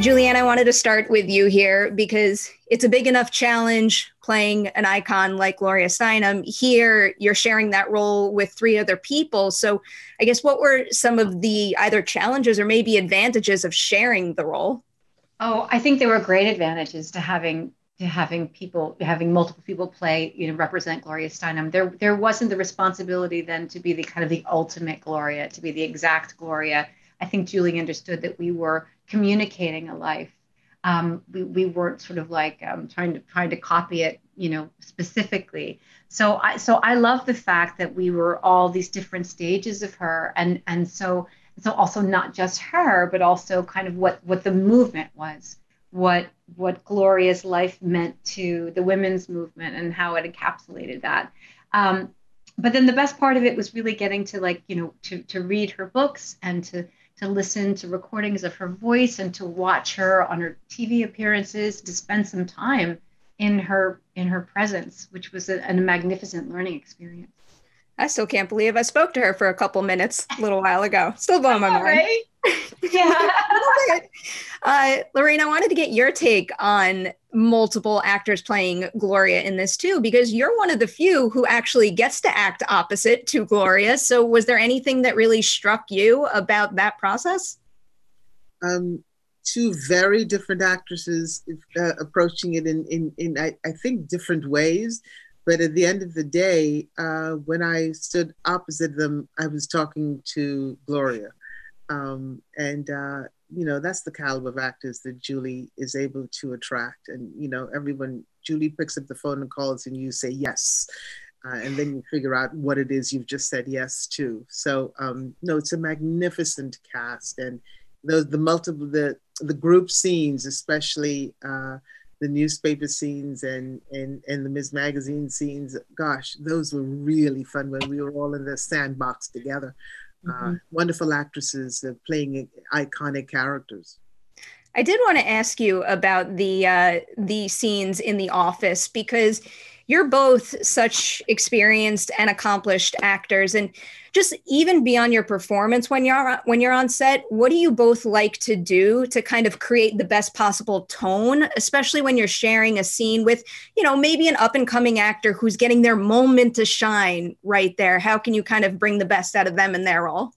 Julianne, I wanted to start with you here because it's a big enough challenge playing an icon like Gloria Steinem. Here, you're sharing that role with three other people. So I guess what were some of the either challenges or maybe advantages of sharing the role? Oh, I think there were great advantages to having multiple people play, represent Gloria Steinem. There wasn't the responsibility then to be the kind of the ultimate Gloria, to be the exact Gloria. I think Julie understood that we were communicating a life. We weren't sort of like trying to copy it, specifically. So I love the fact that we were all these different stages of her, and so also not just her, but also kind of what the movement was, what Gloria's life meant to the women's movement and how it encapsulated that. But then the best part of it was really getting to read her books and to listen to recordings of her voice and to watch her on her TV appearances, to spend some time in her presence, which was a magnificent learning experience. I still can't believe I spoke to her for a couple minutes a little while ago. Still blowing my mind. Right? Yeah. Lorraine, I wanted to get your take on multiple actors playing Gloria in this too, because you're one of the few who actually gets to act opposite to Gloria. So was there anything that really struck you about that process? Two very different actresses approaching it in I think different ways. But at the end of the day, when I stood opposite them, I was talking to Gloria. That's the caliber of actors that Julie is able to attract. And, Julie picks up the phone and calls and you say yes. And then you figure out what it is you've just said yes to. So, no, it's a magnificent cast. And the group scenes, especially the newspaper scenes and the Ms. Magazine scenes, gosh, those were really fun when we were all in the sandbox together. Wonderful actresses playing iconic characters. I did want to ask you about the scenes in the office, because you're both such experienced and accomplished actors, and just even beyond your performance when you're on set, what do you both like to do to kind of create the best possible tone, especially when you're sharing a scene with, maybe an up and coming actor who's getting their moment to shine right there? How can you kind of bring the best out of them in their role?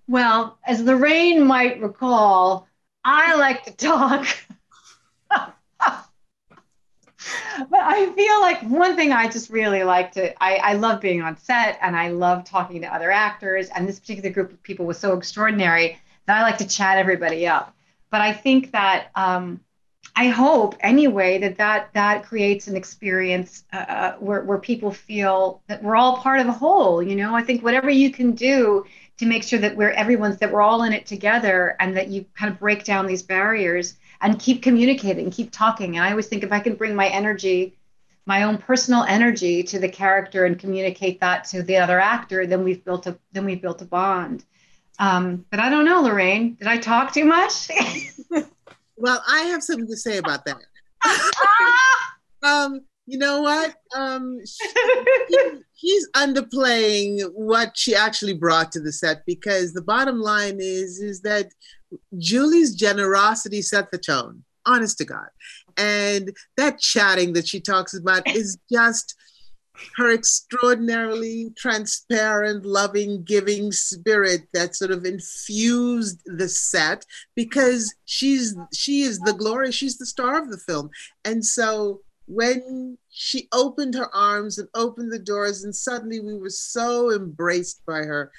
Well, as Lorraine might recall, I like to talk. But I feel like one thing I just really like I love being on set and I love talking to other actors. And this particular group of people was so extraordinary that I like to chat everybody up. But I think that I hope anyway that creates an experience where people feel that we're all part of a whole. I think whatever you can do to make sure that we're all in it together, and that you kind of break down these barriers and keep communicating, keep talking. And I always think if I can bring my energy, my own personal energy to the character and communicate that to the other actor, then we've built a bond. But I don't know, Lorraine, did I talk too much? Well, I have something to say about that. You know what? She's underplaying what she actually brought to the set, because the bottom line is that Julie's generosity set the tone, honest to God. And that chatting that she talks about is just her extraordinarily transparent, loving, giving spirit that sort of infused the set, because she is the Gloria, she's the star of the film. And so when she opened her arms and opened the doors and suddenly we were so embraced by her,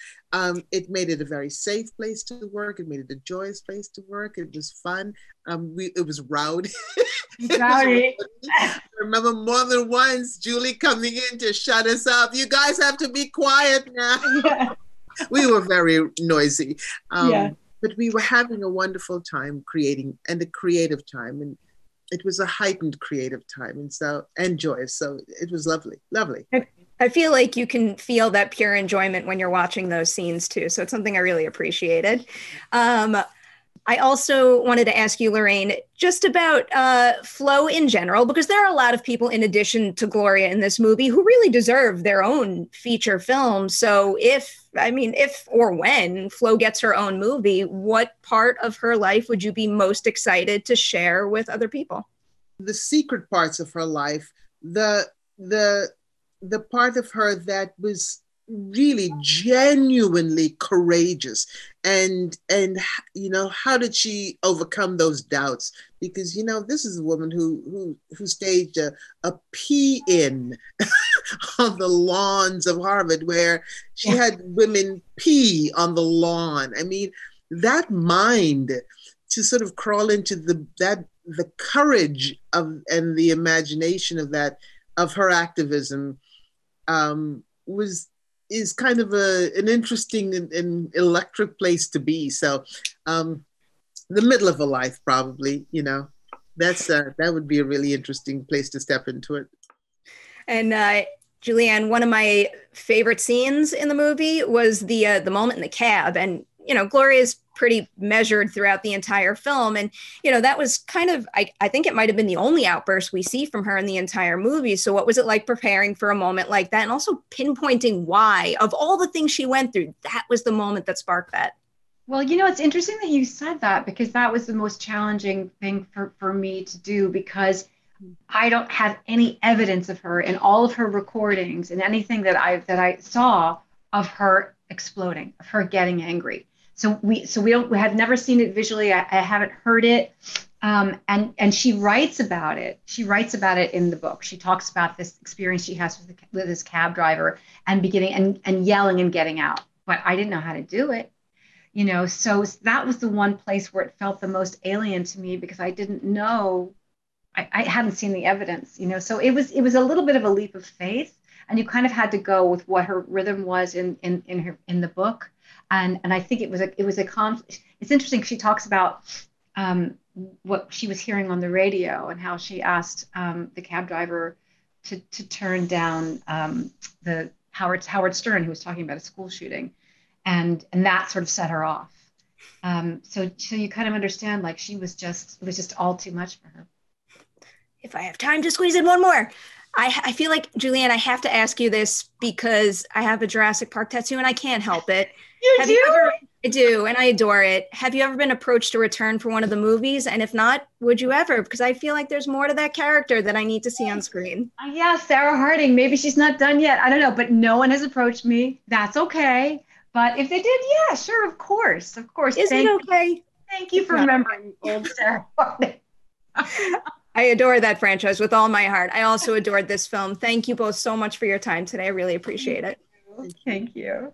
it made it a very safe place to work. It made it a joyous place to work. It was fun. It was rowdy. Rowdy. I remember more than once Julie coming in to shut us up. You guys have to be quiet now. Yeah. We were very noisy. But we were having a wonderful time creating, and a creative time. And it was a heightened creative time, and joyous. So it was lovely. I feel like you can feel that pure enjoyment when you're watching those scenes too. So it's something I really appreciated. I also wanted to ask you, Lorraine, just about Flo in general, because there are a lot of people in addition to Gloria in this movie who really deserve their own feature film. So if I mean, if or when Flo gets her own movie, what part of her life would you be most excited to share with other people? The secret parts of her life, the the the part of her that was really genuinely courageous, and how did she overcome those doubts, because this is a woman who staged a pee-in on the lawns of Harvard, where she had women pee on the lawn. I mean, that mind to sort of crawl into the courage of and the imagination of her activism is kind of an interesting and electric place to be. So the middle of a life, probably, that would be a really interesting place to step into it. And Julianne, one of my favorite scenes in the movie was the moment in the cab. And Gloria's pretty measured throughout the entire film. And, that was kind of, I think it might have been the only outburst we see from her in the entire movie. So what was it like preparing for a moment like that? And also pinpointing why, of all the things she went through, that was the moment that sparked that. Well, it's interesting that you said that, because that was the most challenging thing for me to do, because I don't have any evidence of her in all of her recordings and anything that I saw of her exploding, of her getting angry. So we have never seen it visually. I haven't heard it. And she writes about it. She writes about it in the book. She talks about this experience she has with this cab driver and beginning and yelling and getting out. But I didn't know how to do it. So that was the one place where it felt the most alien to me, because I didn't know, I hadn't seen the evidence, so it was a little bit of a leap of faith, and you kind of had to go with what her rhythm was in the book. And I think it was a conflict. It's interesting. She talks about what she was hearing on the radio and how she asked the cab driver to turn down the Howard Stern, who was talking about a school shooting, and that sort of set her off. So you kind of understand, like, it was just all too much for her. If I have time to squeeze in one more, I feel like, Julianne, I have to ask you this because I have a Jurassic Park tattoo and I can't help it. I do, and I adore it. Have you ever been approached to return for one of the movies? And if not, would you ever? Because I feel like there's more to that character that I need to see on screen. Yeah, Sarah Harding. Maybe she's not done yet. I don't know, but no one has approached me. That's okay. But if they did, yeah, sure, of course. Is it okay? Thank you for remembering old Sarah Harding. I adore that franchise with all my heart. I also adored this film. Thank you both so much for your time today. I really appreciate it. Thank you.